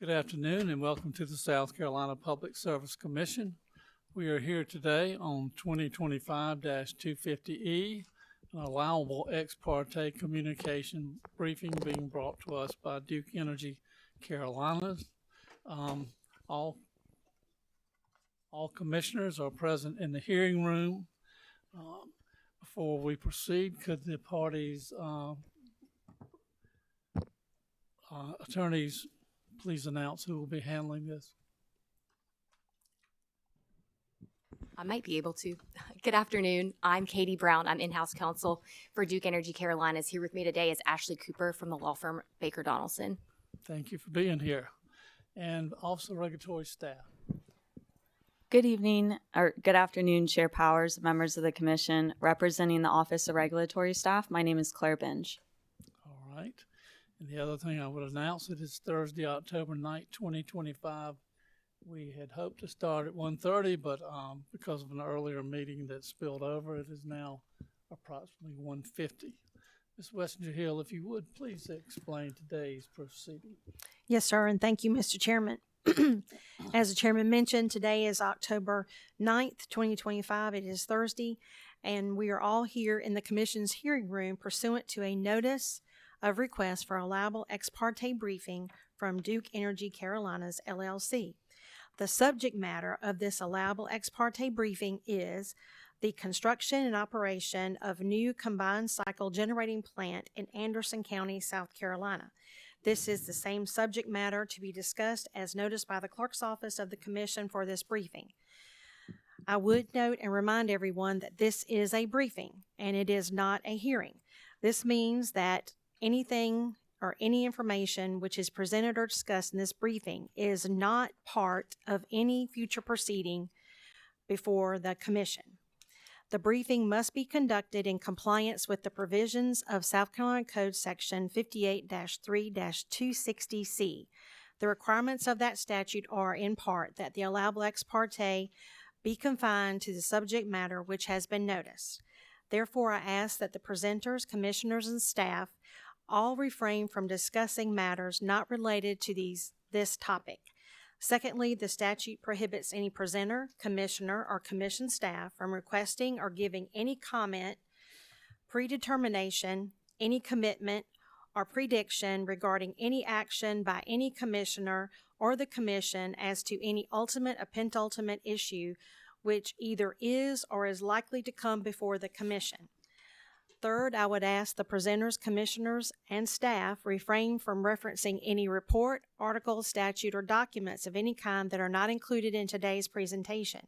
Good afternoon and welcome to the South Carolina Public Service Commission. We are here today on 2025-250E, an allowable ex parte communication briefing being brought to us by Duke Energy Carolinas. All commissioners are present in the hearing room. Before we proceed, could the parties' attorneys please announce who will be handling this? I might be able to. Good afternoon. I'm Katie Brown. I'm in-house counsel for Duke Energy Carolinas. Here with me today is Ashley Cooper from the law firm Baker Donaldson. Thank you for being here. And Office of Regulatory Staff. Good evening, or good afternoon, Chair Powers, members of the Commission. Representing the Office of Regulatory Staff, my name is Claire Binge. All right. And the other thing I would announce, it is Thursday, October 9th, 2025. We had hoped to start at 1:30, but because of an earlier meeting that spilled over, it is now approximately 1:50. Ms. Wessinger-Hill, if you would, please explain today's proceeding. Yes, sir, and thank you, Mr. Chairman. As the Chairman mentioned, today is October 9th, 2025. It is Thursday, and we are all here in the Commission's hearing room pursuant to a notice of request for allowable ex parte briefing from Duke Energy Carolinas, LLC. The subject matter of this allowable ex parte briefing is the construction and operation of new combined cycle generating plant in Anderson County, South Carolina. This is the same subject matter to be discussed as noticed by the Clerk's Office of the Commission for this briefing. I would note and remind everyone that this is a briefing and it is not a hearing. This means that anything or any information which is presented or discussed in this briefing is not part of any future proceeding before the Commission. The briefing must be conducted in compliance with the provisions of South Carolina Code Section 58-3-260C. The requirements of that statute are, in part, that the allowable ex parte be confined to the subject matter which has been noticed. Therefore, I ask that the presenters, commissioners, and staff all refrain from discussing matters not related to this topic. Secondly, the statute prohibits any presenter, commissioner, or commission staff from requesting or giving any comment, predetermination, any commitment, or prediction regarding any action by any commissioner or the commission as to any ultimate or penultimate issue which either is or is likely to come before the Commission. Third, I would ask the presenters, commissioners, and staff refrain from referencing any report, article, statute, or documents of any kind that are not included in today's presentation.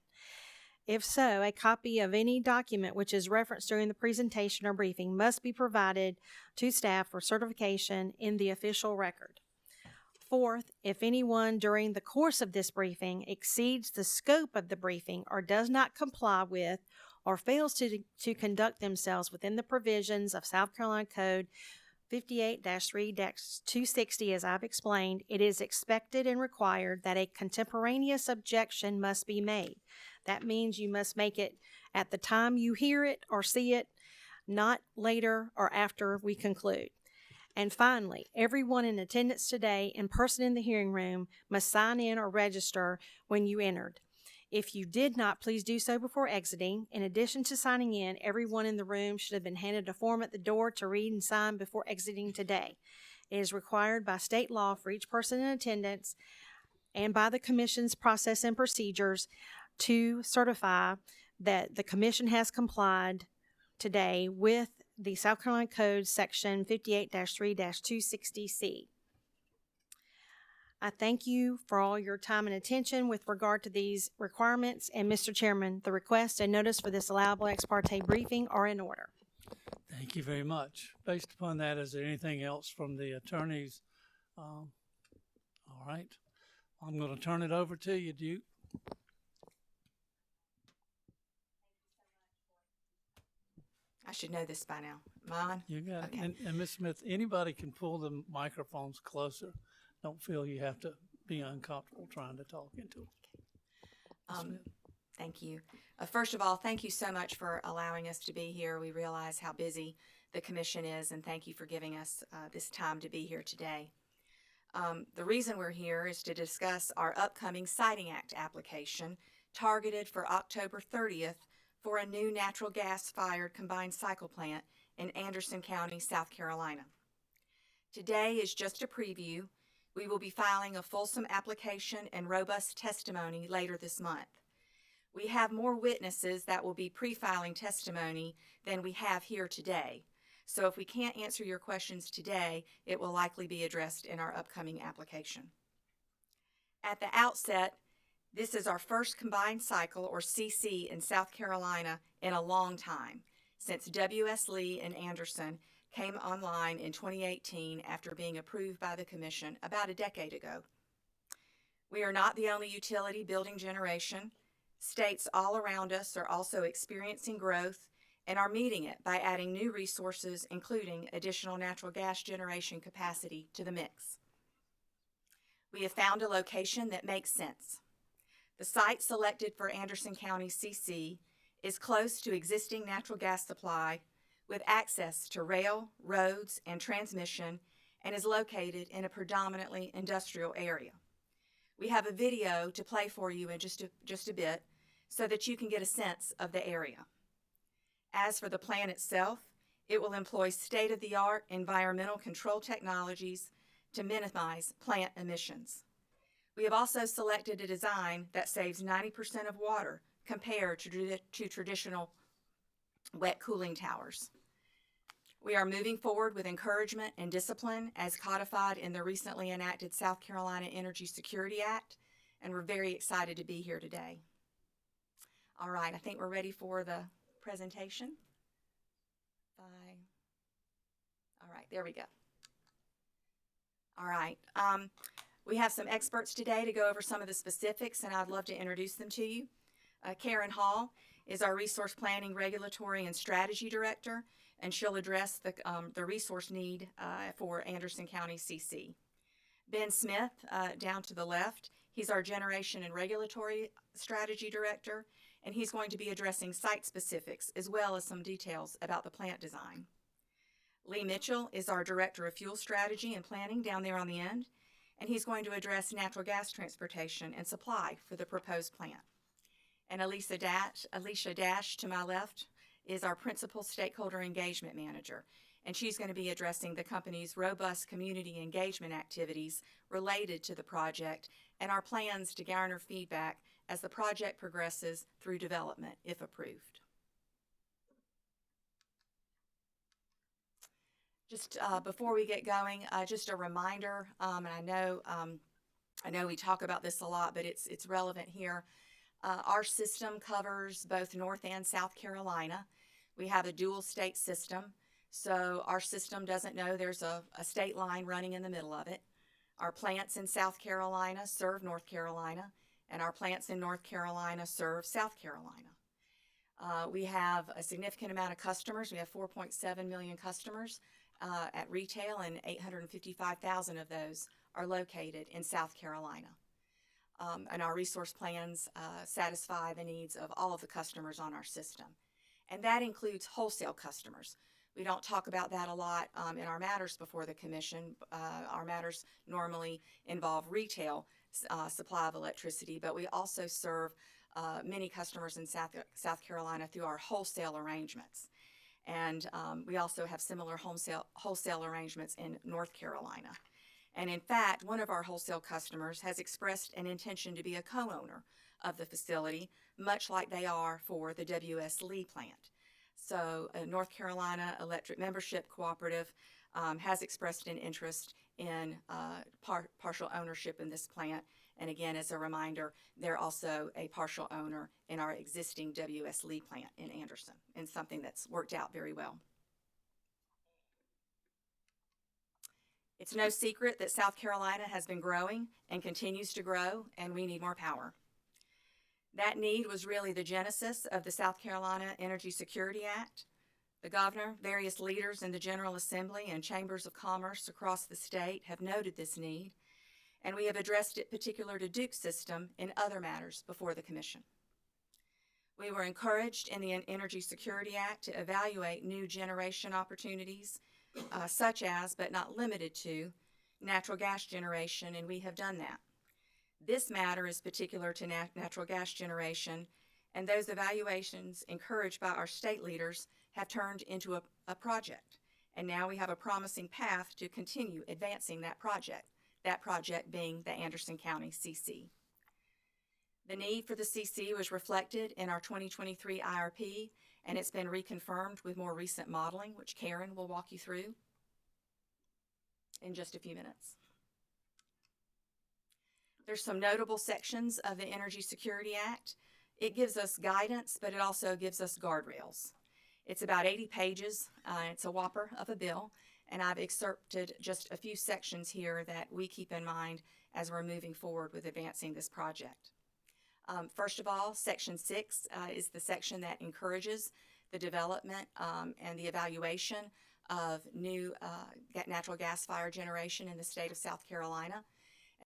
If so, a copy of any document which is referenced during the presentation or briefing must be provided to staff for certification in the official record. Fourth, if anyone during the course of this briefing exceeds the scope of the briefing or does not comply with or fails to conduct themselves within the provisions of South Carolina Code 58-3-260, as I've explained, it is expected and required that a contemporaneous objection must be made. That means you must make it at the time you hear it or see it, not later or after we conclude. And finally, everyone in attendance today in person in the hearing room must sign in or register when you entered. If you did not, please do so before exiting. In addition to signing in, everyone in the room should have been handed a form at the door to read and sign before exiting today. It is required by state law for each person in attendance and by the Commission's process and procedures to certify that the Commission has complied today with the South Carolina Code Section 58-3-260C. I thank you for all your time and attention with regard to these requirements. And Mr. Chairman, the request and notice for this allowable ex parte briefing are in order. Thank you very much. Based upon that, is there anything else from the attorneys? All right. I'm going to turn it over to you, Duke. I should know this by now. Mine? You got Okay. it. And Ms. Smith, anybody can pull the microphones closer. Don't feel you have to be uncomfortable trying to talk into it. Thank you. First of all, thank you so much for allowing us to be here. We realize how busy the Commission is, and thank you for giving us this time to be here today. The reason we're here is to discuss our upcoming Siting Act application targeted for October 30th for a new natural gas-fired combined cycle plant in Anderson County, South Carolina. Today is just a preview. We will be filing a fulsome application and robust testimony later this month. We have more witnesses that will be pre-filing testimony than we have here today. So if we can't answer your questions today, it will likely be addressed in our upcoming application. At the outset, this is our first combined cycle, or CC, in South Carolina in a long time, since W.S. Lee and Anderson came online in 2018 after being approved by the Commission about a decade ago. We are not the only utility building generation. States all around us are also experiencing growth and are meeting it by adding new resources, including additional natural gas generation capacity to the mix. We have found a location that makes sense. The site selected for Anderson County CC is close to existing natural gas supply with access to rail, roads, and transmission, and is located in a predominantly industrial area. We have a video to play for you in just a bit so that you can get a sense of the area. As for the plant itself, it will employ state-of-the-art environmental control technologies to minimize plant emissions. We have also selected a design that saves 90% of water compared to traditional wet cooling towers. We are moving forward with encouragement and discipline as codified in the recently enacted South Carolina Energy Security Act, and we're very excited to be here today. All right, I think we're ready for the presentation. All right, there we go. All right, we have some experts today to go over some of the specifics, and I'd love to introduce them to you. Karen Hall is our Resource Planning, Regulatory, and Strategy Director, and she'll address the resource need for Anderson County CC. Ben Smith, down to the left, he's our Generation and Regulatory Strategy Director, and he's going to be addressing site specifics as well as some details about the plant design. Lee Mitchell is our Director of Fuel Strategy and Planning down there on the end, and he's going to address natural gas transportation and supply for the proposed plant. And Alicia Dash, to my left, is our Principal Stakeholder Engagement Manager, and she's going to be addressing the company's robust community engagement activities related to the project and our plans to garner feedback as the project progresses through development, if approved. Just before we get going, just a reminder, and I know we talk about this a lot, but it's relevant here. Our system covers both North and South Carolina. We have a dual state system, so our system doesn't know there's a state line running in the middle of it. Our plants in South Carolina serve North Carolina, and our plants in North Carolina serve South Carolina. We have a significant amount of customers. We have 4.7 million customers at retail, and 855,000 of those are located in South Carolina. And our resource plans satisfy the needs of all of the customers on our system. And that includes wholesale customers. We don't talk about that a lot in our matters before the Commission. Our matters normally involve retail supply of electricity, but we also serve many customers in South Carolina through our wholesale arrangements. And we also have similar wholesale arrangements in North Carolina. And in fact, one of our wholesale customers has expressed an intention to be a co-owner of the facility, much like they are for the W.S. Lee plant. So North Carolina Electric Membership Cooperative has expressed an interest in partial ownership in this plant. And again, as a reminder, they're also a partial owner in our existing W.S. Lee plant in Anderson, and something that's worked out very well. It's no secret that South Carolina has been growing and continues to grow, and we need more power. That need was really the genesis of the South Carolina Energy Security Act. The governor, various leaders in the General Assembly, and chambers of commerce across the state have noted this need, and we have addressed it particular to Duke's system in other matters before the Commission. We were encouraged in the Energy Security Act to evaluate new generation opportunities, such as, but not limited to, natural gas generation, and we have done that. This matter is particular to natural gas generation, and those evaluations encouraged by our state leaders have turned into a project. And now we have a promising path to continue advancing that project being the Anderson County CC. The need for the CC was reflected in our 2023 IRP, and it's been reconfirmed with more recent modeling, which Karen will walk you through in just a few minutes. There's some notable sections of the Energy Security Act. It gives us guidance, but it also gives us guardrails. It's about 80 pages. It's a whopper of a bill, and I've excerpted just a few sections here that we keep in mind as we're moving forward with advancing this project. First of all, Section 6 is the section that encourages the development and the evaluation of new natural gas-fired generation in the state of South Carolina.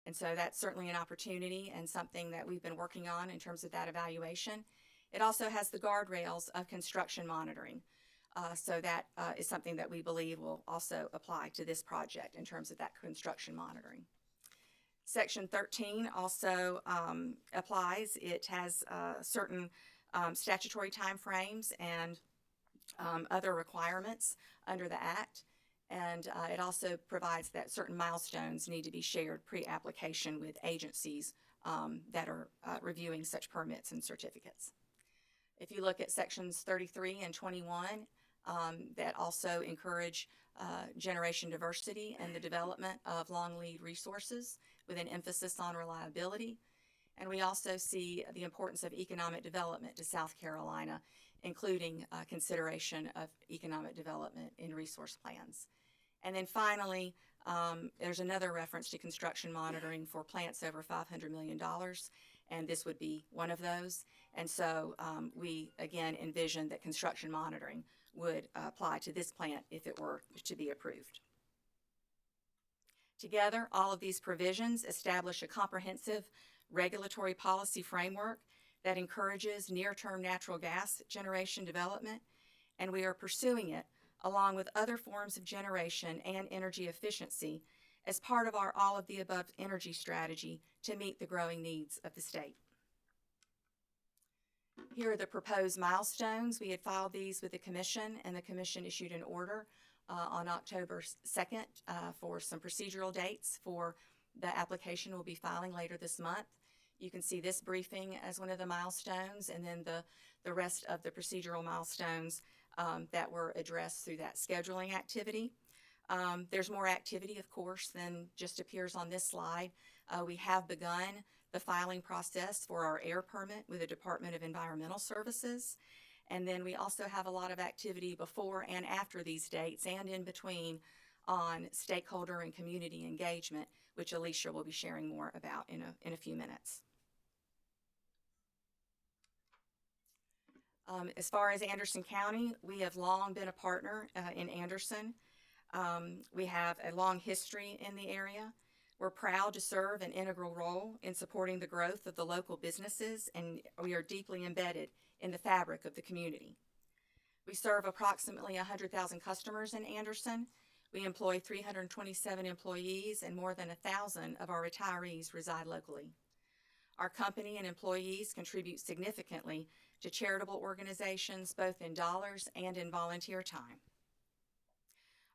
And so that's certainly an opportunity and something that we've been working on in terms of that evaluation. It also has the guardrails of construction monitoring. So that is something that we believe will also apply to this project in terms of that construction monitoring. Section 13 also applies. It has certain statutory timeframes and other requirements under the Act. And it also provides that certain milestones need to be shared pre-application with agencies that are reviewing such permits and certificates. If you look at sections 33 and 21, that also encourage generation diversity and the development of long lead resources with an emphasis on reliability. And we also see the importance of economic development to South Carolina, including consideration of economic development in resource plans. And then finally, there's another reference to construction monitoring for plants over $500 million, and this would be one of those. And so we, again, envision that construction monitoring would apply to this plant if it were to be approved. Together, all of these provisions establish a comprehensive regulatory policy framework that encourages near-term natural gas generation development, and we are pursuing it along with other forms of generation and energy efficiency as part of our all-of-the-above energy strategy to meet the growing needs of the state. Here are the proposed milestones. We had filed these with the Commission, and the Commission issued an order on October 2nd for some procedural dates for the application we'll be filing later this month. You can see this briefing as one of the milestones, and then the rest of the procedural milestones that were addressed through that scheduling activity. There's more activity, of course, than just appears on this slide. We have begun the filing process for our air permit with the Department of Environmental Services. And then we also have a lot of activity before and after these dates and in between on stakeholder and community engagement, which Alicia will be sharing more about in a few minutes. As far as Anderson County, we have long been a partner in Anderson. We have a long history in the area. We're proud to serve an integral role in supporting the growth of the local businesses, and we are deeply embedded in the fabric of the community. We serve approximately 100,000 customers in Anderson. We employ 327 employees, and more than 1,000 of our retirees reside locally. Our company and employees contribute significantly to charitable organizations, both in dollars and in volunteer time.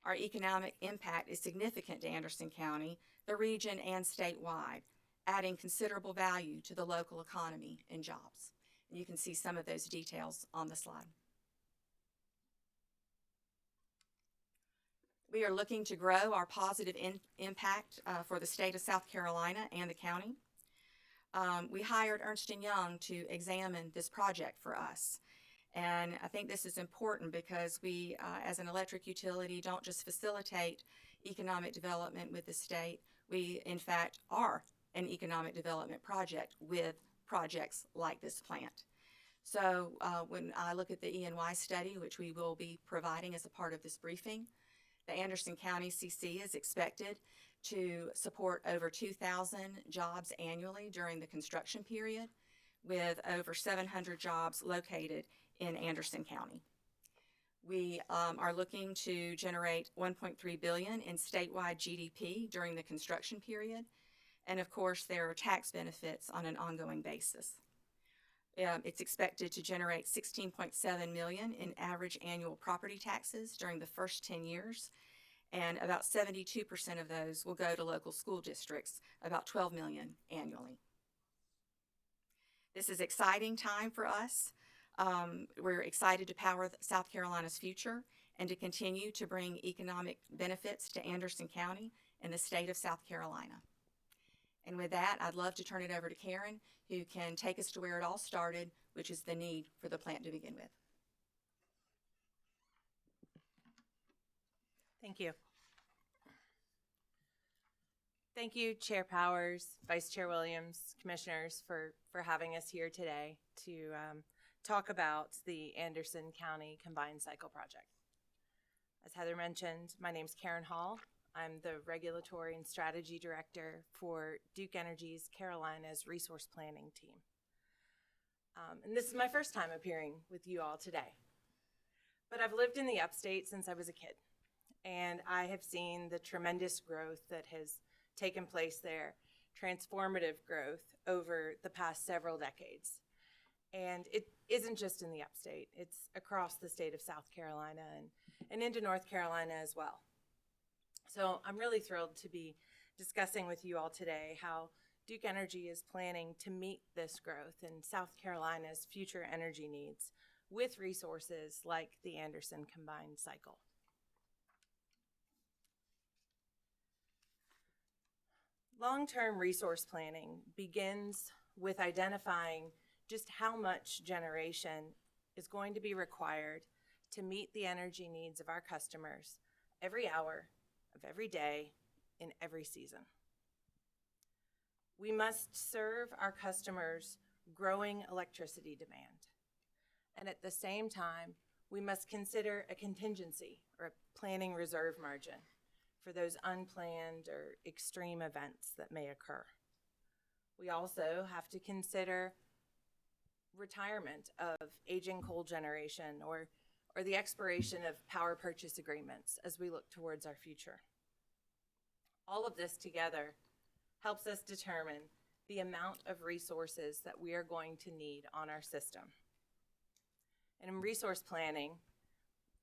Our economic impact is significant to Anderson County, the region, and statewide, adding considerable value to the local economy and jobs. And you can see some of those details on the slide. We are looking to grow our positive impact for the state of South Carolina and the county. We hired Ernst & Young to examine this project for us. And I think this is important because we, as an electric utility, don't just facilitate economic development with the state. We, in fact, are an economic development project with projects like this plant. So when I look at the E&Y study, which we will be providing as a part of this briefing, the Anderson County CC is expected to support over 2,000 jobs annually during the construction period, with over 700 jobs located in Anderson County. We are looking to generate $1.3 billion in statewide GDP during the construction period. And of course, there are tax benefits on an ongoing basis. It's expected to generate $16.7 million in average annual property taxes during the first 10 years. And about 72% of those will go to local school districts, about $12 million annually. This is an exciting time for us. We're excited to power South Carolina's future and to continue to bring economic benefits to Anderson County and the state of South Carolina. And with that, I'd love to turn it over to Karen, who can take us to where it all started, which is the need for the plant to begin with. Thank you. Thank you, Chair Powers, Vice Chair Williams, Commissioners, for having us here today to talk about the Anderson County Combined Cycle Project. As Heather mentioned, my name's Karen Hall. I'm the Regulatory and Strategy Director for Duke Energy's Carolinas Resource Planning team. And this is my first time appearing with you all today. But I've lived in the upstate since I was a kid, and I have seen the tremendous growth that has taken place there, transformative growth over the past several decades. And it isn't just in the upstate, it's across the state of South Carolina and into North Carolina as well. So I'm really thrilled to be discussing with you all today how Duke Energy is planning to meet this growth in South Carolina's future energy needs with resources like the Anderson Combined Cycle. Long-term resource planning begins with identifying just how much generation is going to be required to meet the energy needs of our customers every hour of every day in every season. We must serve our customers' growing electricity demand. And at the same time, we must consider a contingency or a planning reserve margin for those unplanned or extreme events that may occur. We also have to consider retirement of aging coal generation or the expiration of power purchase agreements as we look towards our future. All of this together helps us determine the amount of resources that we are going to need on our system. And in resource planning,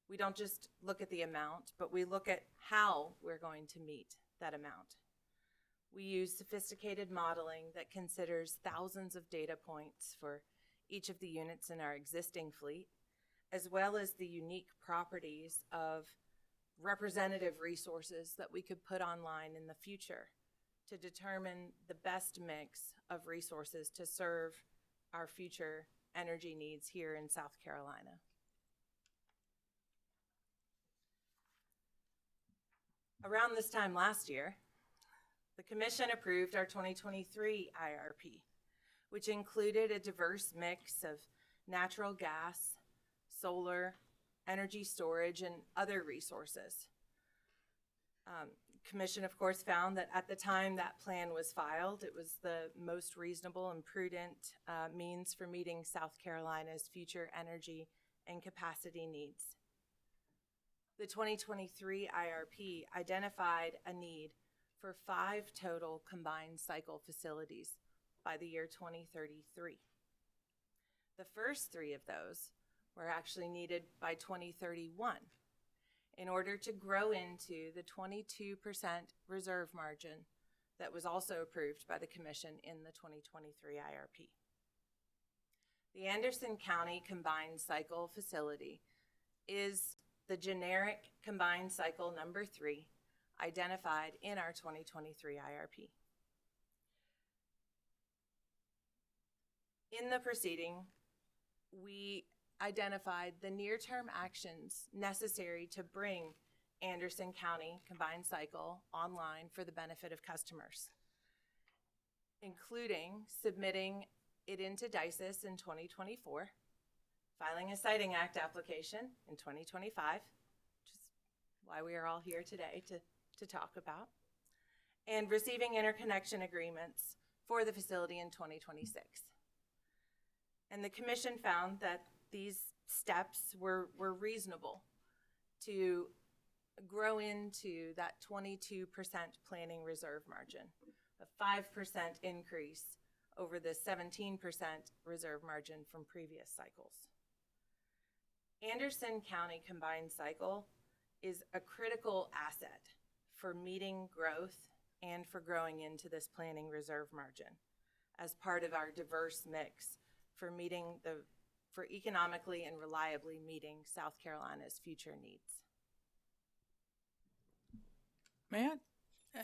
we don't just look at the amount, but we look at how we're going to meet that amount. We use sophisticated modeling that considers thousands of data points for each of the units in our existing fleet, as well as the unique properties of representative resources that we could put online in the future to determine the best mix of resources to serve our future energy needs here in South Carolina. Around this time last year, the Commission approved our 2023 IRP, which included a diverse mix of natural gas, solar, energy storage, and other resources. Commission, of course, found that at the time that plan was filed, it was the most reasonable and prudent means for meeting South Carolina's future energy and capacity needs. The 2023 IRP identified a need for 5 total combined cycle facilities by the year 2033. The first 3 of those were actually needed by 2031 in order to grow into the 22% reserve margin that was also approved by the Commission in the 2023 IRP. The Anderson County Combined Cycle Facility is the generic combined cycle number 3 identified in our 2023 IRP. In the proceeding, we identified the near-term actions necessary to bring Anderson County Combined Cycle online for the benefit of customers, including submitting it into DICES in 2024, filing a Siting Act application in 2025, which is why we are all here today to talk about, and receiving interconnection agreements for the facility in 2026. And the Commission found that these steps were reasonable to grow into that 22% planning reserve margin, a 5% increase over the 17% reserve margin from previous cycles. Anderson County combined cycle is a critical asset for meeting growth and for growing into this planning reserve margin as part of our diverse mix for economically and reliably meeting South Carolina's future needs. May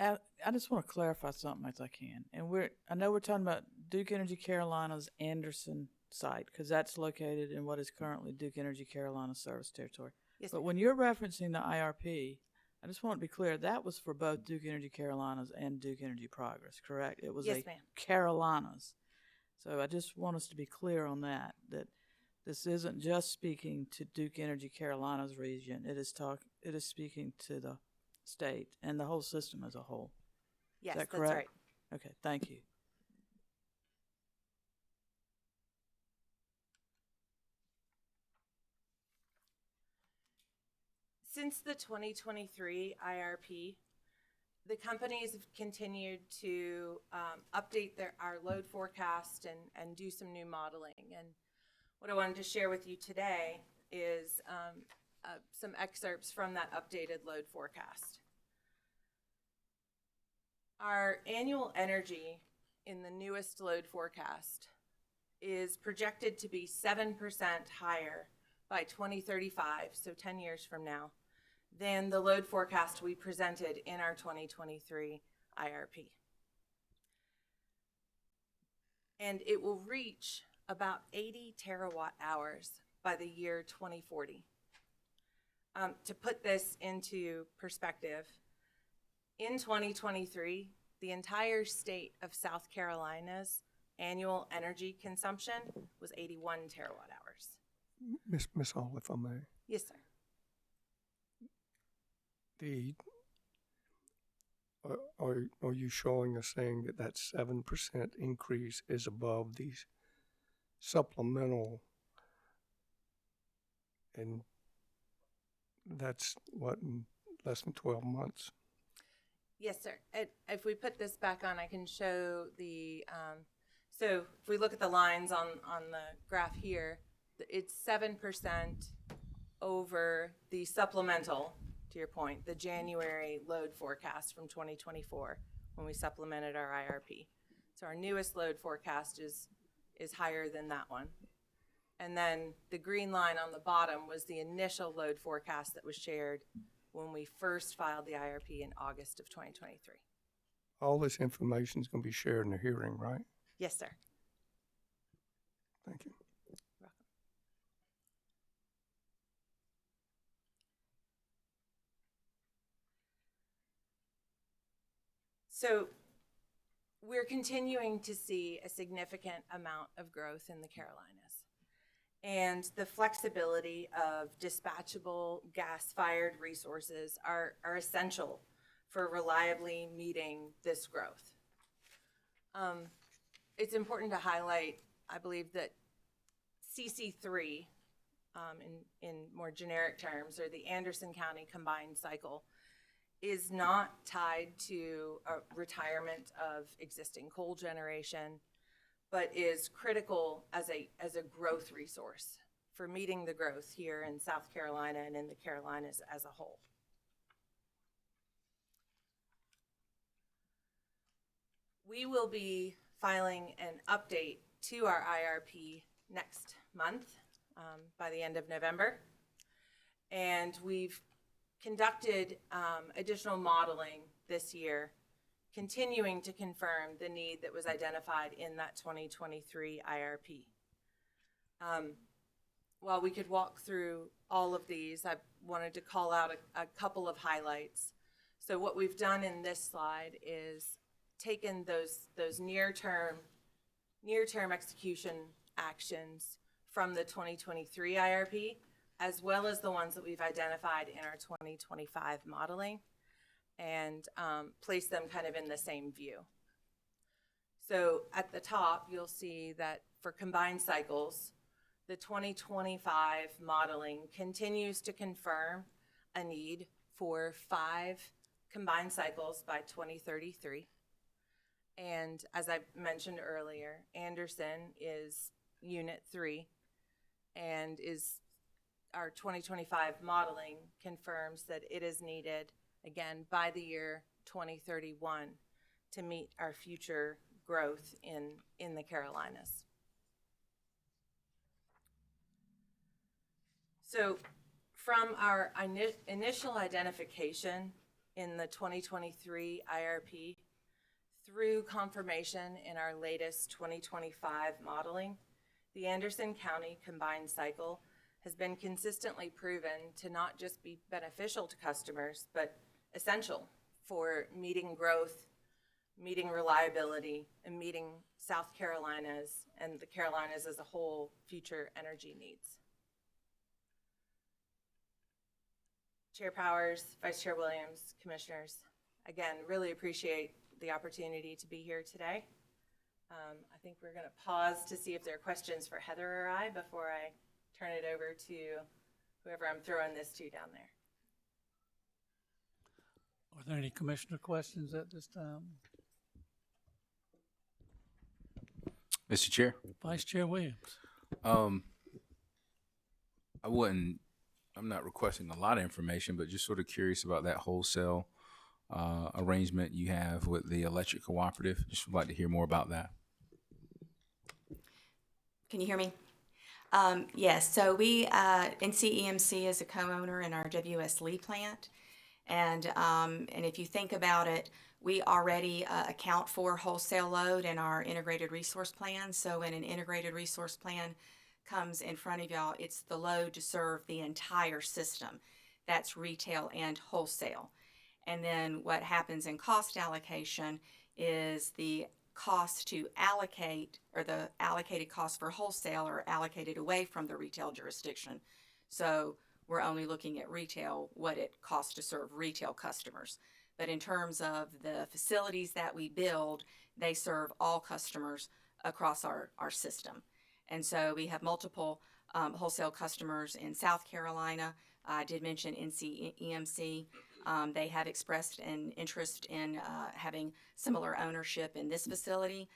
I just want to clarify something as I can. And I know we're talking about Duke Energy Carolina's Anderson site because that's located in what is currently Duke Energy Carolina service territory. Yes, but ma'am. when you're referencing the IRP, I just want to be clear, that was for both Duke Energy Carolinas and Duke Energy Progress, correct? It was Yes, a ma'am. Carolinas. So I just want us to be clear on that this isn't just speaking to Duke Energy Carolinas region. It is speaking to the state and the whole system as a whole. Yes, Is that that's correct? right. Okay, thank you. Since the 2023 IRP, the companies have continued to update our load forecast and do some new modeling. And what I wanted to share with you today is some excerpts from that updated load forecast. Our annual energy in the newest load forecast is projected to be 7% higher by 2035, so 10 years from now, than the load forecast we presented in our 2023 IRP. And it will reach about 80 terawatt hours by the year 2040. To put this into perspective, in 2023, the entire state of South Carolina's annual energy consumption was 81 terawatt hours. Miss Hall, if I may. Yes, sir. Are you showing us saying that 7% increase is above these supplemental, and that's what, in less than 12 months? Yes, sir. If we put this back on, I can show the, so if we look at the lines on the graph here, it's 7% over the supplemental, to your point, the January load forecast from 2024 when we supplemented our IRP. So our newest load forecast is higher than that one. And then the green line on the bottom was the initial load forecast that was shared when we first filed the IRP in August of 2023. All this information is going to be shared in the hearing, right? Yes, sir. Thank you. So we're continuing to see a significant amount of growth in the Carolinas. And the flexibility of dispatchable gas-fired resources are essential for reliably meeting this growth. It's important to highlight, I believe, that CC3, in more generic terms, or the Anderson County combined cycle, is not tied to a retirement of existing coal generation, but is critical as a growth resource for meeting the growth here in South Carolina and in the Carolinas as a whole. We will be filing an update to our IRP next month by the end of November. And we've conducted additional modeling this year, continuing to confirm the need that was identified in that 2023 IRP. While we could walk through all of these, I wanted to call out a couple of highlights. So what we've done in this slide is taken those near-term execution actions from the 2023 IRP, as well as the ones that we've identified in our 2025 modeling, and place them kind of in the same view. So at the top, you'll see that for combined cycles, the 2025 modeling continues to confirm a need for 5 combined cycles by 2033. And as I mentioned earlier, Anderson is Unit 3, and our 2025 modeling confirms that it is needed, again, by the year 2031 to meet our future growth in the Carolinas. So from our initial identification in the 2023 IRP through confirmation in our latest 2025 modeling, the Anderson County combined cycle has been consistently proven to not just be beneficial to customers, but essential for meeting growth, meeting reliability, and meeting South Carolina's and the Carolinas as a whole future energy needs. Chair Powers, Vice Chair Williams, Commissioners, again, really appreciate the opportunity to be here today. I think we're going to pause to see if there are questions for Heather or I before I turn it over to whoever I'm throwing this to down there. Are there any commissioner questions at this time? Mr. Chair, Vice Chair Williams. I'm not requesting a lot of information, but just sort of curious about that wholesale arrangement you have with the electric cooperative. Just would like to hear more about that. Can you hear me? Yes, so we, NCEMC is a co-owner in our WS Lee plant. And if you think about it, we already account for wholesale load in our integrated resource plan. So when an integrated resource plan comes in front of y'all, it's the load to serve the entire system. That's retail and wholesale. And then what happens in cost allocation is the cost to allocate, or the allocated cost for wholesale, are allocated away from the retail jurisdiction. So we're only looking at retail, what it costs to serve retail customers. But in terms of the facilities that we build, they serve all customers across our system. And so we have multiple wholesale customers in South Carolina. I did mention NCEMC. They have expressed an interest in having similar ownership in this facility.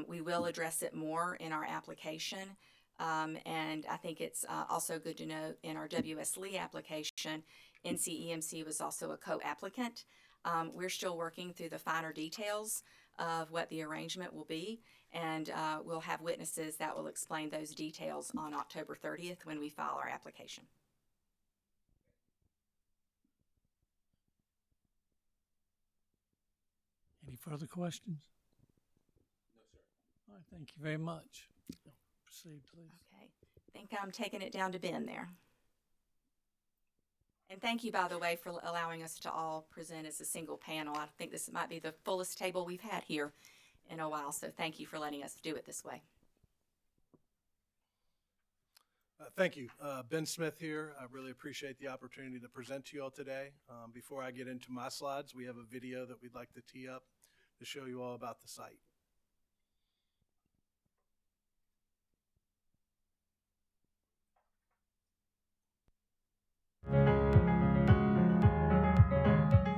We will address it more in our application. And I think it's also good to note in our WS Lee application, NCEMC was also a co-applicant. We're still working through the finer details of what the arrangement will be, and we'll have witnesses that will explain those details on October 30th when we file our application. Any further questions? No, sir. All right, thank you very much. Proceed, please. Okay, I think I'm taking it down to Ben there. And thank you, by the way, for allowing us to all present as a single panel. I think this might be the fullest table we've had here in a while, so thank you for letting us do it this way. Thank you. Ben Smith here. I really appreciate the opportunity to present to you all today. Before I get into my slides, we have a video that we'd like to tee up to show you all about the site.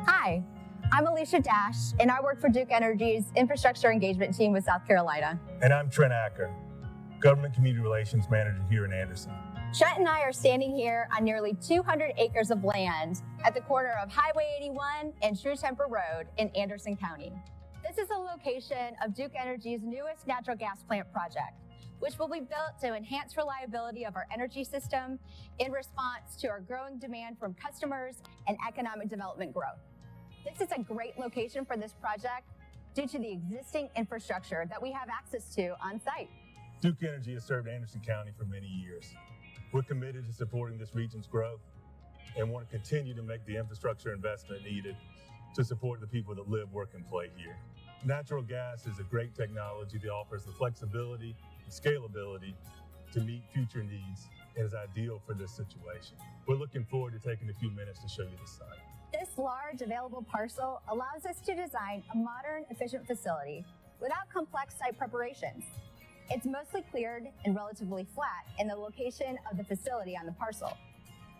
Hi, I'm Alicia Dash, and I work for Duke Energy's Infrastructure Engagement Team with South Carolina. And I'm Trent Acker, Government Community Relations Manager here in Anderson. Trent and I are standing here on nearly 200 acres of land at the corner of Highway 81 and True Temper Road in Anderson County. This is the location of Duke Energy's newest natural gas plant project, which will be built to enhance reliability of our energy system in response to our growing demand from customers and economic development growth. This is a great location for this project due to the existing infrastructure that we have access to on site. Duke Energy has served Anderson County for many years. We're committed to supporting this region's growth and want to continue to make the infrastructure investment needed to support the people that live, work, and play here. Natural gas is a great technology that offers the flexibility and scalability to meet future needs and is ideal for this situation. We're looking forward to taking a few minutes to show you the site. This large available parcel allows us to design a modern, efficient facility without complex site preparations. It's mostly cleared and relatively flat in the location of the facility on the parcel.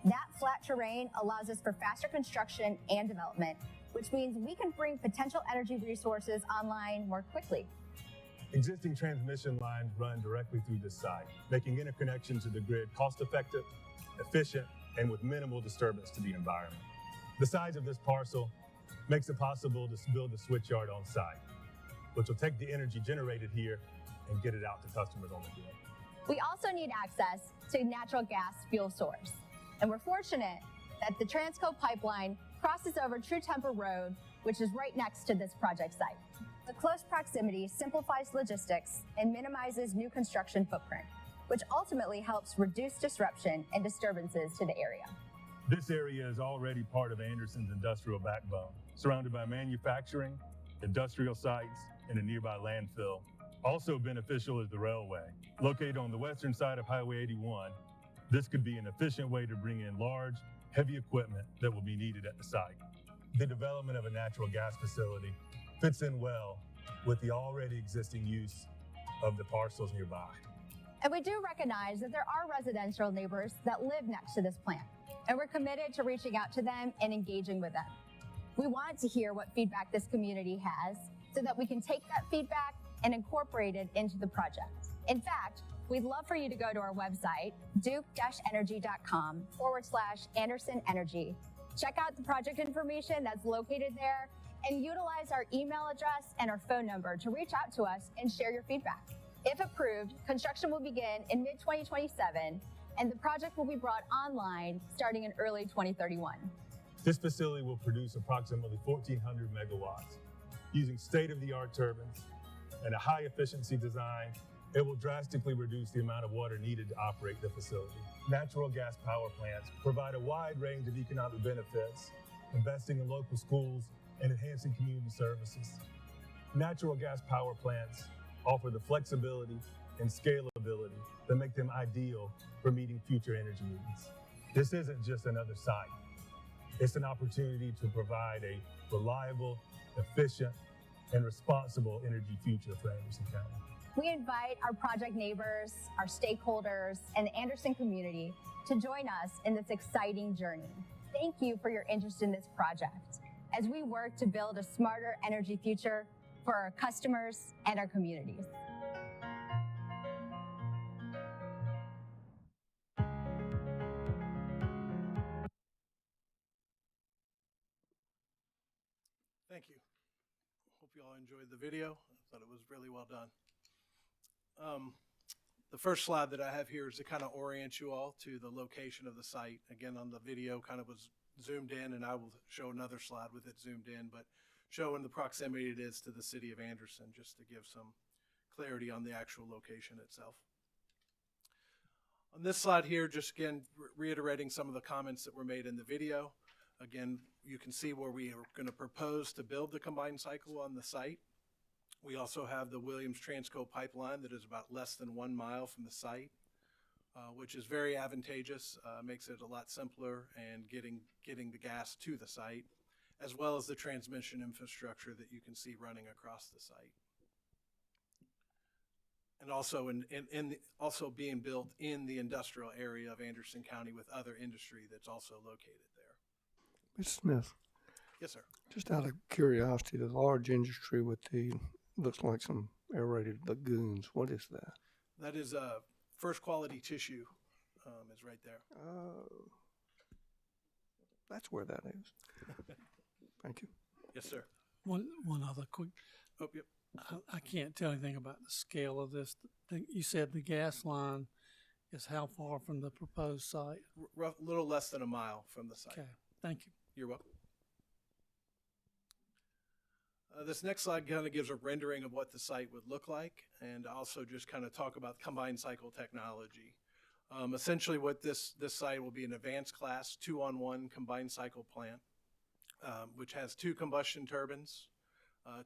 That flat terrain allows us for faster construction and development, which means we can bring potential energy resources online more quickly. Existing transmission lines run directly through this site, making interconnection to the grid cost-effective, efficient, and with minimal disturbance to the environment. The size of this parcel makes it possible to build a switchyard on site, which will take the energy generated here and get it out to customers on the grid. We also need access to natural gas fuel source. And we're fortunate that the Transco pipeline crosses over True Temper Road, which is right next to this project site. The close proximity simplifies logistics and minimizes new construction footprint, which ultimately helps reduce disruption and disturbances to the area. This area is already part of Anderson's industrial backbone, surrounded by manufacturing, industrial sites, and a nearby landfill. Also beneficial is the railway. Located on the western side of Highway 81, this could be an efficient way to bring in large, heavy equipment that will be needed at the site. The development of a natural gas facility fits in well with the already existing use of the parcels nearby. And we do recognize that there are residential neighbors that live next to this plant, and we're committed to reaching out to them and engaging with them. We want to hear what feedback this community has so that we can take that feedback and incorporate it into the project. In fact, we'd love for you to go to our website, duke-energy.com/Anderson Energy. Check out the project information that's located there and utilize our email address and our phone number to reach out to us and share your feedback. If approved, construction will begin in mid-2027 and the project will be brought online starting in early 2031. This facility will produce approximately 1,400 megawatts. Using state-of-the-art turbines and a high-efficiency design, it will drastically reduce the amount of water needed to operate the facility. Natural gas power plants provide a wide range of economic benefits, investing in local schools and enhancing community services. Natural gas power plants offer the flexibility and scalability that make them ideal for meeting future energy needs. This isn't just another site. It's an opportunity to provide a reliable, efficient, and responsible energy future for Anderson County. We invite our project neighbors, our stakeholders, and the Anderson community to join us in this exciting journey. Thank you for your interest in this project as we work to build a smarter energy future for our customers and our communities. Thank you. Hope you all enjoyed the video. I thought it was really well done. The first slide that I have here is to kind of orient you all to the location of the site. Again, on the video kind of was zoomed in, and I will show another slide with it zoomed in, but showing the proximity it is to the city of Anderson, just to give some clarity on the actual location itself. On this slide here, just again, reiterating some of the comments that were made in the video. Again, you can see where we are going to propose to build the combined cycle on the site. We also have the Williams Transco pipeline that is about less than 1 mile from the site, which is very advantageous, makes it a lot simpler and getting the gas to the site, as well as the transmission infrastructure that you can see running across the site. And also also being built in the industrial area of Anderson County with other industry that's also located there. Mr. Smith, Yes, sir. just out of curiosity, the large industry with the, looks like some aerated lagoons, what is that? That is first quality tissue is right there. That's where that is. Thank you. Yes, sir. One other quick, Oh, yep. I can't tell anything about the scale of this. You said the gas line is how far from the proposed site? A little less than 1 mile from the site. Okay, thank you. You're welcome. This next slide kind of gives a rendering of what the site would look like, and also just kind of talk about combined cycle technology. Essentially what this site will be an advanced class 2-on-1 combined cycle plant, which has 2 combustion turbines,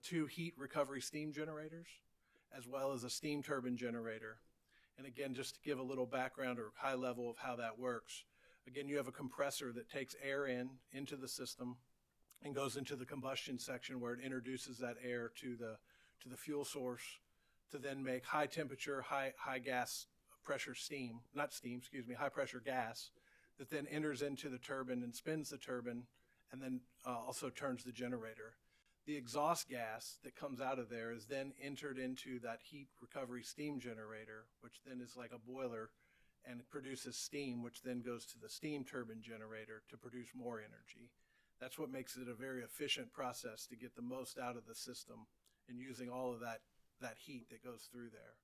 2 heat recovery steam generators, as well as a steam turbine generator. And again, just to give a little background or high level of how that works. Again, you have a compressor that takes air into the system and goes into the combustion section where it introduces that air to the fuel source to then make high temperature, high gas pressure steam, not steam, excuse me, high pressure gas that then enters into the turbine and spins the turbine and then also turns the generator. The exhaust gas that comes out of there is then entered into that heat recovery steam generator, which then is like a boiler and it produces steam, which then goes to the steam turbine generator to produce more energy. That's what makes it a very efficient process to get the most out of the system and using all of that heat that goes through there.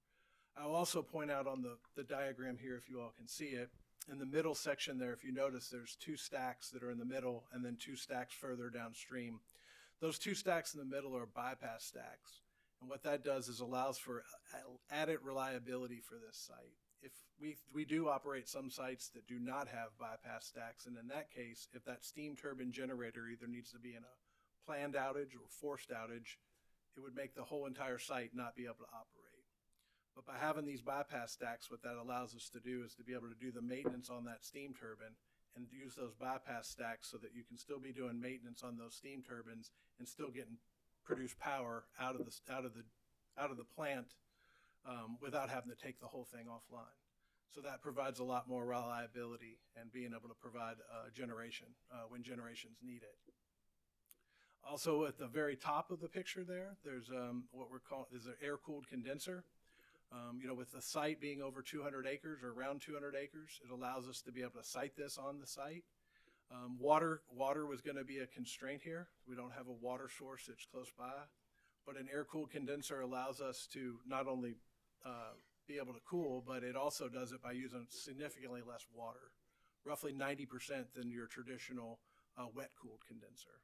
I'll also point out on the diagram here, if you all can see it, in the middle section there, if you notice, there's two stacks that are in the middle and then two stacks further downstream. Those two stacks in the middle are bypass stacks. And what that does is allows for added reliability for this site. If we do operate some sites that do not have bypass stacks, and in that case, if that steam turbine generator either needs to be in a planned outage or forced outage, it would make the whole entire site not be able to operate. But by having these bypass stacks, what that allows us to do is to be able to do the maintenance on that steam turbine and use those bypass stacks so that you can still be doing maintenance on those steam turbines and still getting produce power out of the plant without having to take the whole thing offline. So that provides a lot more reliability and being able to provide generation when generation's needed. Also at the very top of the picture there, there's what we're calling is an air-cooled condenser. With the site being over 200 acres or around 200 acres, it allows us to be able to site this on the site. Water was going to be a constraint here. We don't have a water source that's close by, but an air-cooled condenser allows us to not only be able to cool, but it also does it by using significantly less water, roughly 90% than your traditional wet-cooled condenser.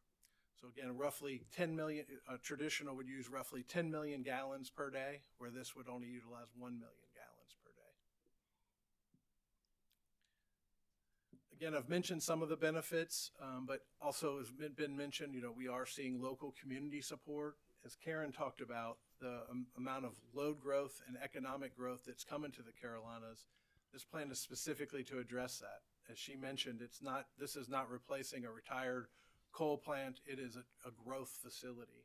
So again, roughly 10 million, traditional would use roughly 10 million gallons per day, where this would only utilize 1 million gallons per day. Again, I've mentioned some of the benefits, but also as been mentioned, we are seeing local community support. As Karen talked about, the amount of load growth and economic growth that's coming to the Carolinas, this plan is specifically to address that. As she mentioned, this is not replacing a retired coal plant. It is a growth facility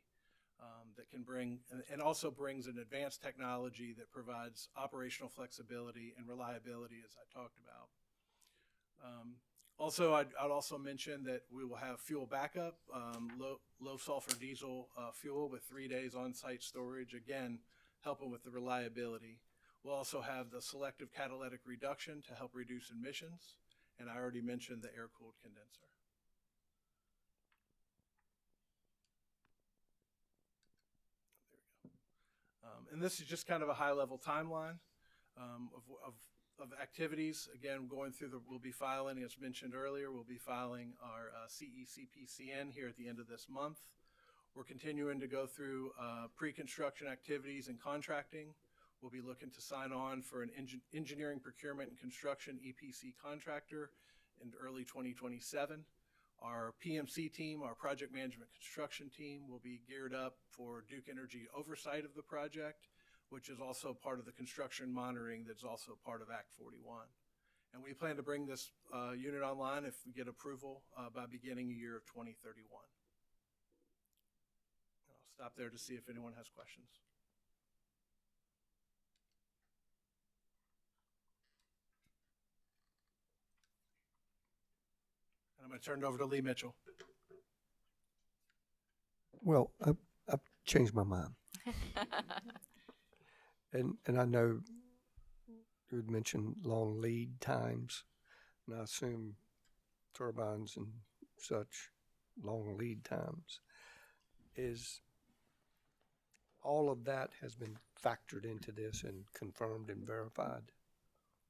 that can bring and also brings an advanced technology that provides operational flexibility and reliability, as I talked about. Also, I'd also mention that we will have fuel backup, low sulfur diesel fuel with 3 days on-site storage, again, helping with the reliability. We'll also have the selective catalytic reduction to help reduce emissions, and I already mentioned the air-cooled condenser. And this is just kind of a high-level timeline of activities. Again, going through we'll be filing, as mentioned earlier, we'll be filing our CECPCN here at the end of this month. We're continuing to go through pre-construction activities and contracting. We'll be looking to sign on for an engineering, procurement, and construction EPC contractor in early 2027. Our PMC team, our project management construction team, will be geared up for Duke Energy oversight of the project, which is also part of the construction monitoring that's also part of Act 41. And we plan to bring this unit online if we get approval by beginning of year of 2031. And I'll stop there to see if anyone has questions. And I'm going to turn it over to Lee Mitchell. Well, I've changed my mind. And I know you had mentioned long lead times, and I assume turbines and such, long lead times. Is all of that has been factored into this and confirmed and verified?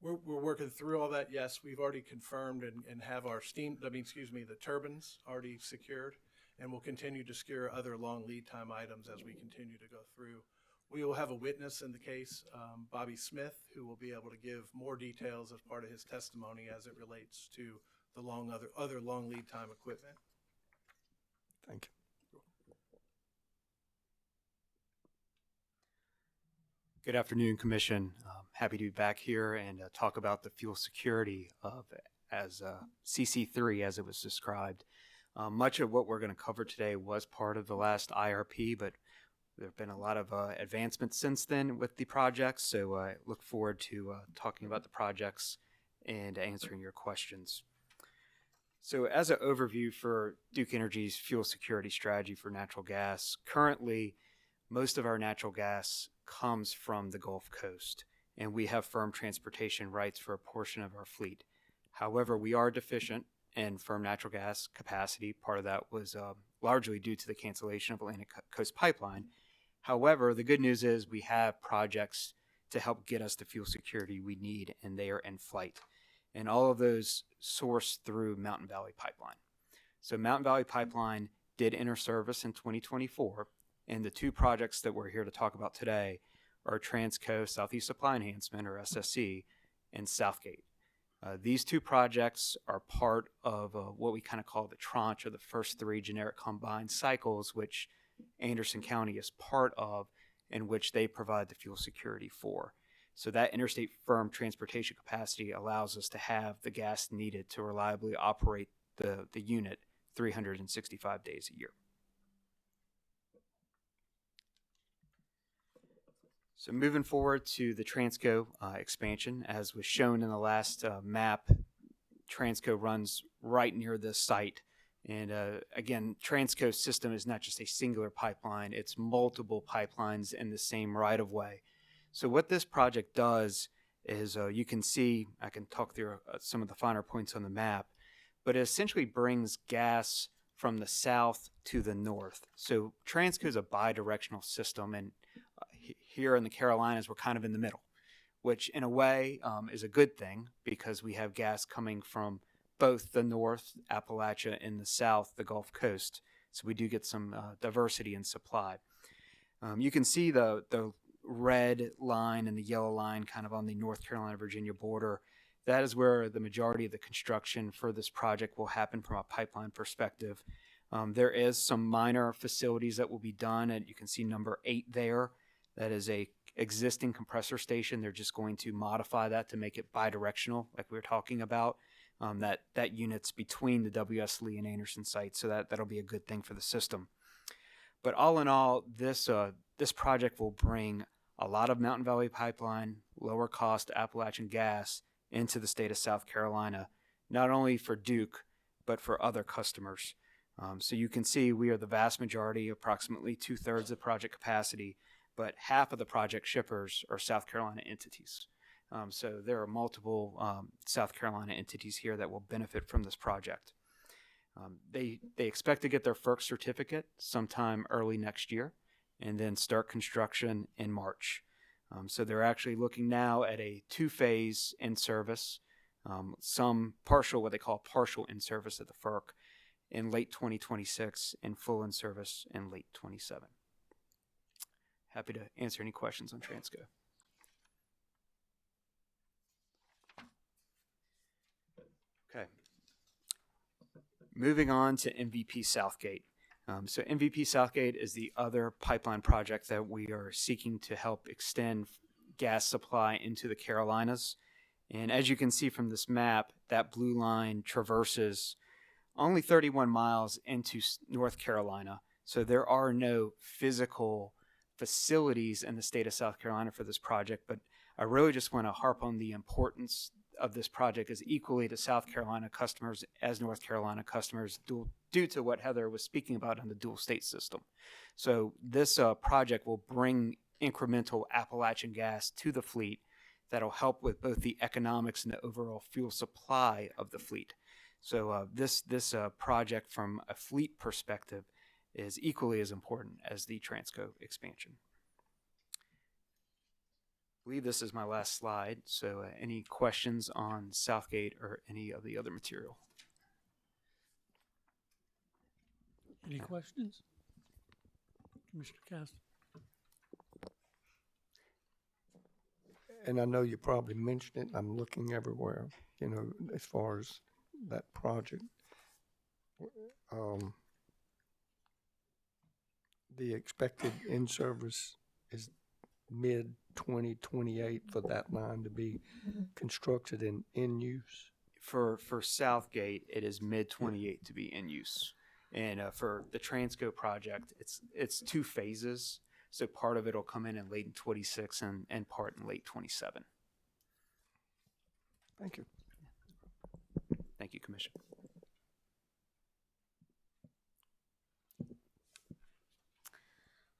We're working through all that. Yes, we've already confirmed and have our the turbines already secured, and we'll continue to secure other long lead time items as we continue to go through. We will have a witness in the case, Bobby Smith, who will be able to give more details as part of his testimony as it relates to the other long lead time equipment. Thank you. Good afternoon, Commission. Happy to be back here and talk about the fuel security as CC3 as it was described. Much of what we're going to cover today was part of the last IRP, but There have been a lot of advancements since then with the projects, so I look forward to talking about the projects and answering your questions. So as an overview for Duke Energy's fuel security strategy for natural gas, currently most of our natural gas comes from the Gulf Coast, and we have firm transportation rights for a portion of our fleet. However, we are deficient in firm natural gas capacity. Part of that was largely due to the cancellation of Atlantic Coast Pipeline. However, the good news is we have projects to help get us the fuel security we need, and they are in flight. And all of those sourced through Mountain Valley Pipeline. So Mountain Valley Pipeline did enter service in 2024, and the two projects that we're here to talk about today are Transco Southeast Supply Enhancement, or SSE, and Southgate. These two projects are part of what we kind of call the tranche, or the first three generic combined cycles, which Anderson County is part of, in which they provide the fuel security for. So that interstate firm transportation capacity allows us to have the gas needed to reliably operate the unit 365 days a year. So moving forward to the Transco expansion, as was shown in the last map, Transco runs right near this site. And again, Transco's system is not just a singular pipeline, it's multiple pipelines in the same right-of-way. So what this project does is you can see, I can talk through some of the finer points on the map, but it essentially brings gas from the south to the north. So Transco is a bi-directional system, and here in the Carolinas, we're kind of in the middle, which in a way is a good thing because we have gas coming from both the north, Appalachia, and the south, the Gulf Coast. So we do get some diversity in supply. You can see the red line and the yellow line kind of on the North Carolina-Virginia border. That is where the majority of the construction for this project will happen from a pipeline perspective. There is some minor facilities that will be done, and you can see number 8 there. That is a existing compressor station. They're just going to modify that to make it bidirectional, like we were talking about. That unit's between the W.S. Lee and Anderson sites, so that'll be a good thing for the system. But all in all, this project will bring a lot of Mountain Valley Pipeline, lower cost Appalachian gas into the state of South Carolina, not only for Duke, but for other customers. So you can see we are the vast majority, approximately 2/3 of project capacity, but half of the project shippers are South Carolina entities. So there are multiple South Carolina entities here that will benefit from this project. They expect to get their FERC certificate sometime early next year and then start construction in March. So they're actually looking now at a 2-phase in-service, some partial, what they call partial in-service at the FERC in late 2026 and full in-service in late 27. Happy to answer any questions on Transco. Okay. Moving on to MVP Southgate. So MVP Southgate is the other pipeline project that we are seeking to help extend gas supply into the Carolinas. And as you can see from this map, that blue line traverses only 31 miles into North Carolina. So there are no physical facilities in the state of South Carolina for this project, but I really just want to harp on the importance of this project as equally to South Carolina customers as North Carolina customers due to what Heather was speaking about on the dual state system. So this project will bring incremental Appalachian gas to the fleet that'll help with both the economics and the overall fuel supply of the fleet. So this project from a fleet perspective is equally as important as the Transco expansion. I believe this is my last slide, so any questions on Southgate or any of the other material? Any questions? Commissioner Cast? And I know you probably mentioned it, I'm looking everywhere, as far as that project. The expected in-service is mid-2028 for that line to be constructed and in use. For Southgate, it is mid-28 to be in use. And for the Transco project, it's 2 phases. So part of it will come in late in 26 and part in late 27. Thank you. Thank you, Commissioner.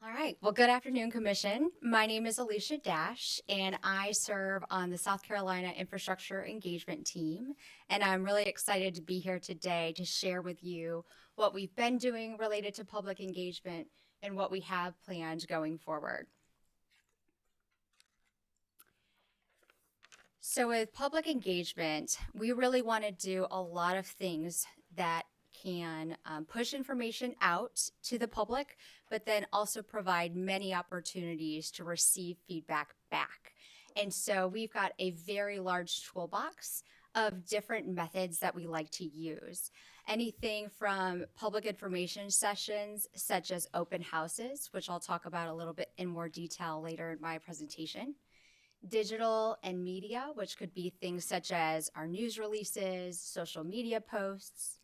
All right. Well, good afternoon, Commission. My name is Alicia Dash, and I serve on the South Carolina Infrastructure Engagement Team. And I'm really excited to be here today to share with you what we've been doing related to public engagement and what we have planned going forward. So with public engagement, we really want to do a lot of things that can push information out to the public, but then also provide many opportunities to receive feedback back. And so we've got a very large toolbox of different methods that we like to use. Anything from public information sessions, such as open houses, which I'll talk about a little bit in more detail later in my presentation. Digital and media, which could be things such as our news releases, social media posts.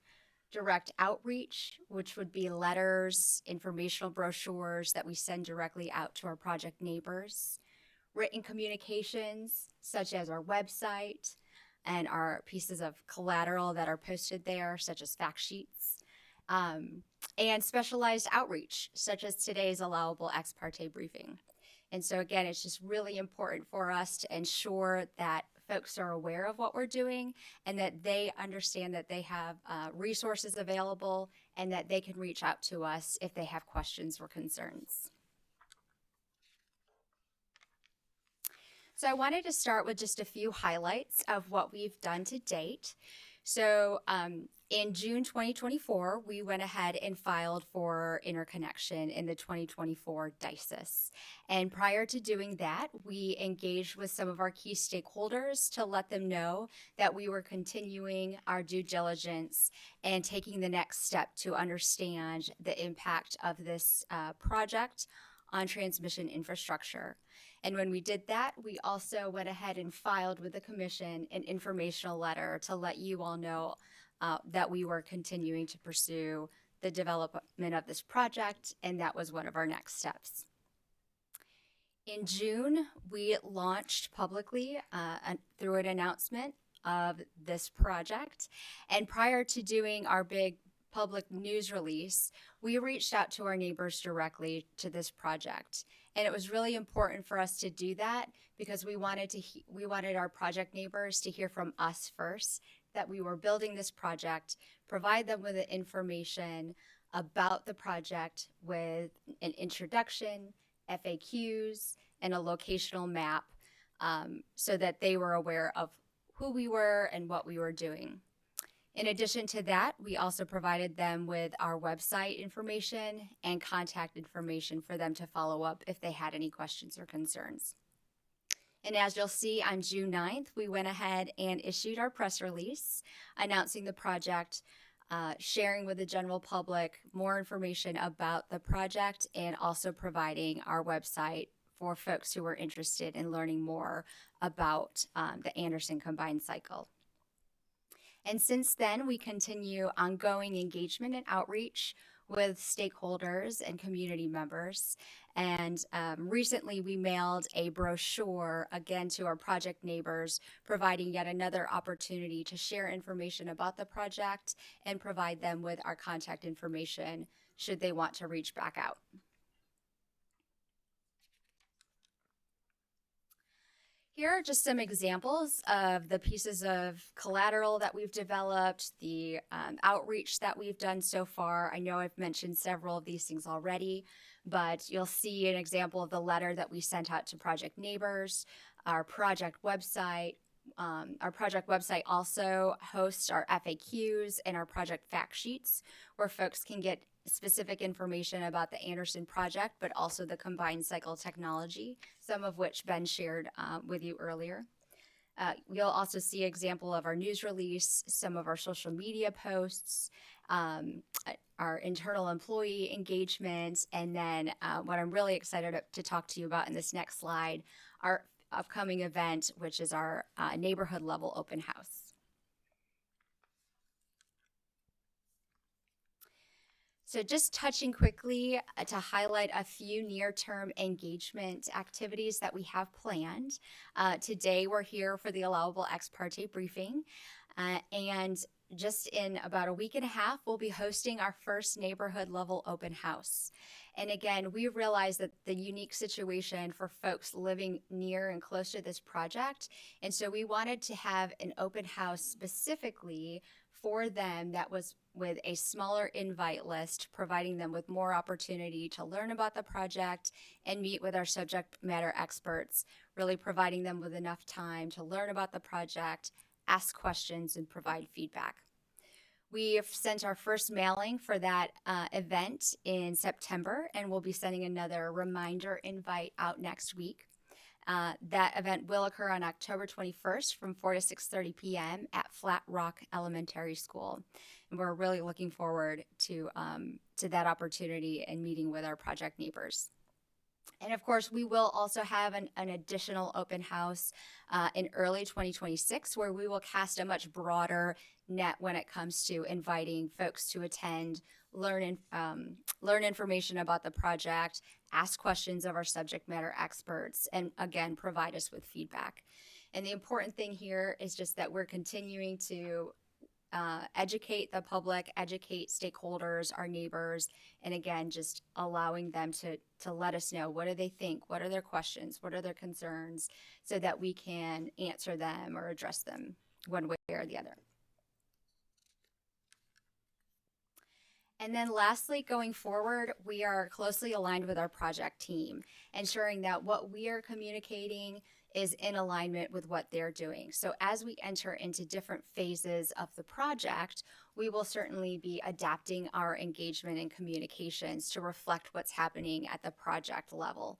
Direct outreach, which would be letters, informational brochures that we send directly out to our project neighbors. Written communications, such as our website and our pieces of collateral that are posted there, such as fact sheets. And specialized outreach, such as today's Allowable Ex Parte briefing. And so again, it's just really important for us to ensure that folks are aware of what we're doing and that they understand that they have resources available and that they can reach out to us if they have questions or concerns. So I wanted to start with just a few highlights of what we've done to date. So in June 2024, we went ahead and filed for interconnection in the 2024 DICES. And prior to doing that, we engaged with some of our key stakeholders to let them know that we were continuing our due diligence and taking the next step to understand the impact of this project on transmission infrastructure. And when we did that, we also went ahead and filed with the Commission an informational letter to let you all know that we were continuing to pursue the development of this project, and that was one of our next steps. In June, we launched publicly through an announcement of this project, and prior to doing our big public news release, we reached out to our neighbors directly to this project. And it was really important for us to do that because we wanted our project neighbors to hear from us first that we were building this project, provide them with the information about the project with an introduction, FAQs, and a locational map so that they were aware of who we were and what we were doing. In addition to that, we also provided them with our website information and contact information for them to follow up if they had any questions or concerns. And as you'll see, on June 9th, we went ahead and issued our press release announcing the project, sharing with the general public more information about the project, and also providing our website for folks who are interested in learning more about the Anderson combined cycle. And since then, we continue ongoing engagement and outreach with stakeholders and community members. And recently we mailed a brochure again to our project neighbors, providing yet another opportunity to share information about the project and provide them with our contact information should they want to reach back out. Here are just some examples of the pieces of collateral that we've developed, the outreach that we've done so far. I know I've mentioned several of these things already, but you'll see an example of the letter that we sent out to project neighbors, our project website. Our project website also hosts our FAQs and our project fact sheets, where folks can get specific information about the Anderson project, but also the combined cycle technology, some of which Ben shared with you earlier. You'll also see an example of our news release, some of our social media posts, our internal employee engagement, and then what I'm really excited to talk to you about in this next slide, our upcoming event, which is our neighborhood level open house. So just touching quickly to highlight a few near-term engagement activities that we have planned. Today we're here for the Allowable Ex Parte briefing, and just in about a week and a half, we'll be hosting our first neighborhood level open house. And again, we realize that the unique situation for folks living near and close to this project. And so we wanted to have an open house specifically for them that was with a smaller invite list, providing them with more opportunity to learn about the project and meet with our subject matter experts, really providing them with enough time to learn about the project, ask questions, and provide feedback. We have sent our first mailing for that event in September, and we'll be sending another reminder invite out next week. That event will occur on October 21st from 4 to 6:30 p.m. at Flat Rock Elementary School. And we're really looking forward to that opportunity and meeting with our project neighbors. And of course, we will also have an additional open house in early 2026, where we will cast a much broader net when it comes to inviting folks to attend, learn information about the project, ask questions of our subject matter experts, and again, provide us with feedback. And the important thing here is just that we're continuing to educate the public, educate stakeholders, our neighbors, and again, just allowing them to let us know, what do they think, what are their questions, what are their concerns, so that we can answer them or address them one way or the other. And then lastly, going forward, we are closely aligned with our project team, ensuring that what we are communicating is in alignment with what they're doing. So as we enter into different phases of the project, we will certainly be adapting our engagement and communications to reflect what's happening at the project level.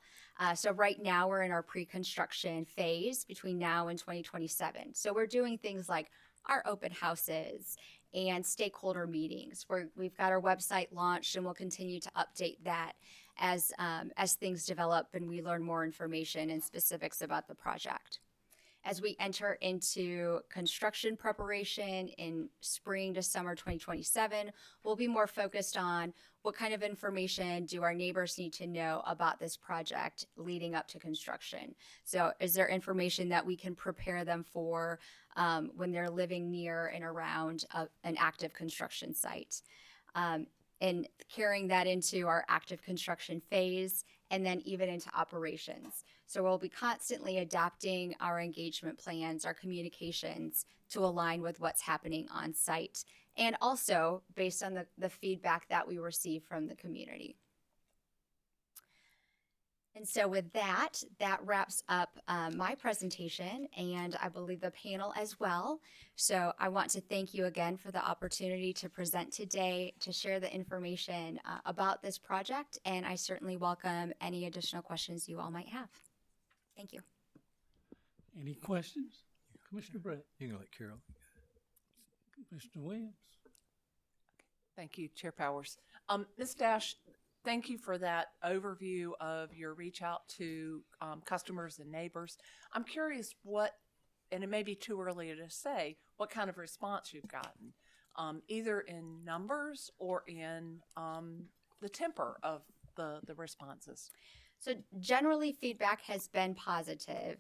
So right now we're in our pre-construction phase between now and 2027. So we're doing things like our open houses and stakeholder meetings, where we've got our website launched, and we'll continue to update that as things develop and we learn more information and specifics about the project. As we enter into construction preparation in spring to summer 2027, we'll be more focused on what kind of information do our neighbors need to know about this project leading up to construction. So is there information that we can prepare them for when they're living near and around an active construction site? And carrying that into our active construction phase, and then even into operations. So we'll be constantly adapting our engagement plans, our communications, to align with what's happening on site, and also based on the feedback that we receive from the community. And so with that wraps up my presentation, and I believe the panel as well. So I want to thank you again for the opportunity to present today, to share the information about this project, and I certainly welcome any additional questions you all might have. Thank you. Any questions? Commissioner Brett. You can let Carol. Commissioner Williams. Thank you, Chair Powers. Ms. Dash, thank you for that overview of your reach out to customers and neighbors. I'm curious what, and it may be too early to say, what kind of response you've gotten, either in numbers or in the temper of the responses. So generally feedback has been positive.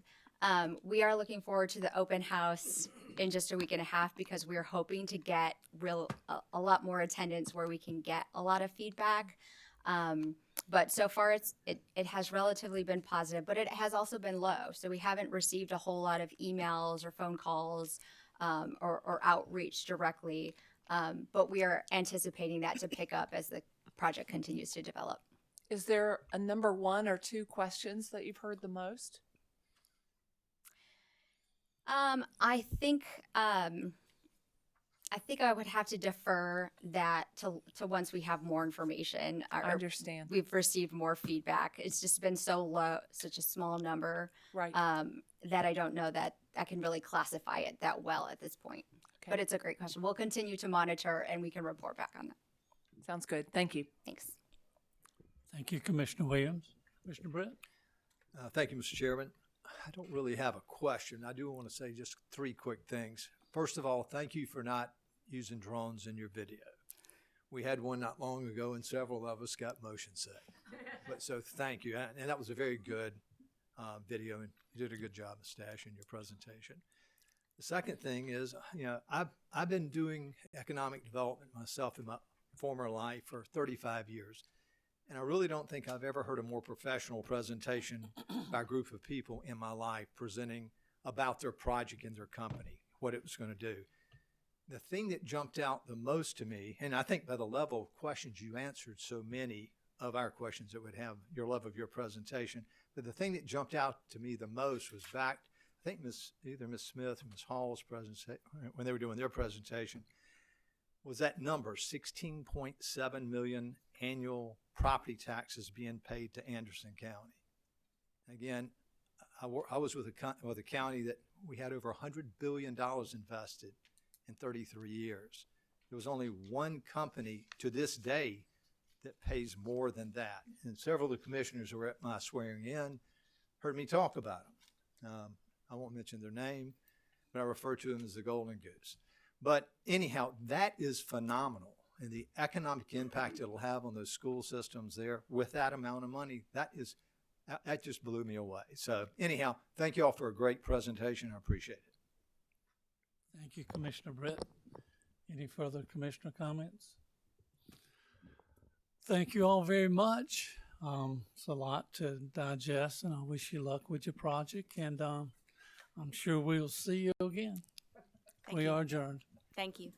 We are looking forward to the open house in just a week and a half, because we're hoping to get a lot more attendance where we can get a lot of feedback. But so far it has relatively been positive, but it has also been low. So we haven't received a whole lot of emails or phone calls or outreach directly. But we are anticipating that to pick up as the project continues to develop. Is there a number one or two questions that you've heard the most? I think I would have to defer that to once we have more information. I understand. We've received more feedback. It's just been so low, such a small number, right? That I don't know that I can really classify it that well at this point. Okay. But it's a great question. We'll continue to monitor, and we can report back on that. Sounds good. Thank you. Thanks. Thank you, Commissioner Williams. Commissioner Brett. Thank you, Mr. Chairman. I don't really have a question. I do want to say just three quick things. First of all, thank you for not using drones in your video. We had one not long ago, and several of us got motion sick. But so thank you, and that was a very good video, and you did a good job, Ms. Dash, in your presentation. The second thing is, I've been doing economic development myself in my former life for 35 years, and I really don't think I've ever heard a more professional presentation by a group of people in my life presenting about their project and their company, what it was going to do. The thing that jumped out the most to me, and I think by the level of questions you answered so many of our questions that would have your level of your presentation, but the thing that jumped out to me the most was back, I think either Ms. Smith or Ms. Hall's presentation, when they were doing their presentation, was that number, 16.7 million annual property taxes being paid to Anderson County. Again, I was with a county that we had over $100 billion invested in 33 years. There was only one company to this day that pays more than that. And several of the commissioners who were at my swearing in heard me talk about them. I won't mention their name, but I refer to them as the Golden Goose. But anyhow, that is phenomenal. And the economic impact it'll have on those school systems there with that amount of money, that just blew me away. So anyhow, thank you all for a great presentation. I appreciate it. Thank you, Commissioner Brett. Any further commissioner comments? Thank you all very much. It's a lot to digest, and I wish you luck with your project, and I'm sure we'll see you again. We are adjourned. Thank you.